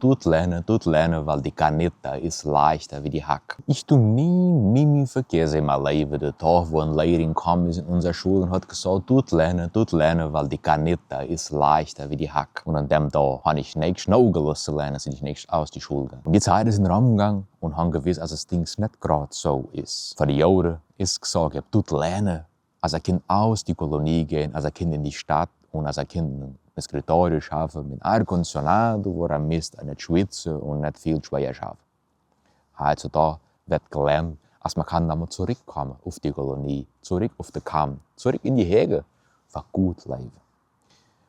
tut lernen, weil die Kanette ist leichter wie die Hack. Ich tu nie mehr vergessen in meinem Leben, der Tag, wo eine Lehrerin kam in unserer Schule und hat gesagt, tut lernen, weil die Kanette ist leichter wie die Hack. Und an dem Tag habe ich nicht schnell gelöst zu lernen, als ich nicht aus die Schule gegangen. Und die Zeit sind rumgegangen und haben gewiss, dass das Ding nicht gerade so ist. Für die Juden ist gesagt, ich tut lernen, als ein Kind aus die Kolonie gehen, als ein Kind in die Stadt und als ein Kind ein Escritório schaffen mit Air-Condicionado, wo nicht schwitzen und nicht viel schwer schaffen. Heutzutage wird gelernt, als man kann damit zurückkommen auf die Kolonie, zurück auf den Kamm, zurück in die Hege, für gut leben.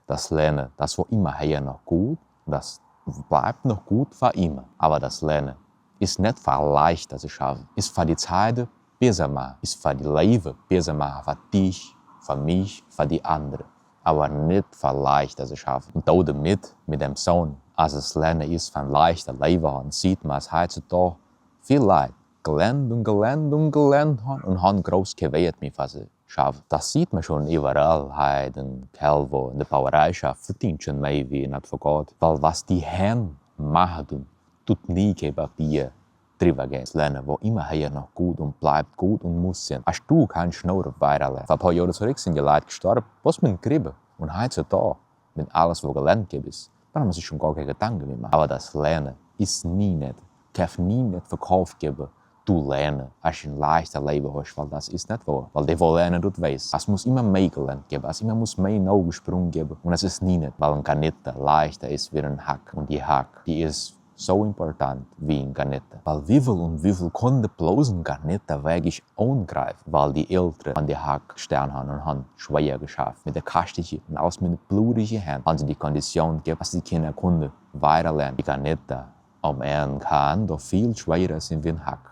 Das Lernen, das war immer hier noch gut, das bleibt noch gut für immer. Aber das Lernen ist nicht für leicht zu schaffen, ist für die Zeit besser machen, ist für die Leben besser machen, für dich, für mich, für die anderen. Aber nicht für leicht zu schaffen. Und damit, mit dem Sohn, als es Lernen ist von leichter Leben haben, sieht man es heutzutage viel Leute gelernt haben und haben groß gewählt, mit was sie schaffen. Das sieht man schon überall. Den Kerl, der in der Bauerei schafft, verdient schon mehr wie ein Advokat. Weil was die Hände machen, tut nie gegen Papier drüber gehen. Das Lernen war immer hier noch gut und bleibt gut und muss sein. Als du kannst schneller weiterlernen. Vor ein paar Jahren zurück sind die Leute gestorben, was mit dem Kriegen. Und heutzutage, mit alles, was gelernt gibt, dann haben sie schon gar keine Gedanken mehr machen. Aber das Lernen ist darf nie nicht verkauft geben. Du lernen, als du ein leichtes Leben hast, weil das ist nicht wahr. Weil die wollen lernen, du weißt. Es muss immer mehr gelernt geben, es muss mehr Neusprung geben. Und es ist nie nicht, weil ein Kanette leichter ist wie ein Hack. Und die Hack, die ist so important wie ein Kanette. Weil wie viel konnte bloß ein Kanette wirklich angreifen, weil die Eltern an die Hack gestern haben und haben schwer geschafft. Mit der kastigen und aus mit blutigen Händen haben sie die Kondition gegeben, dass die Kinder konnten weiterlernen. Die Kanette am Ende kann doch viel schwerer sein wie ein Hack.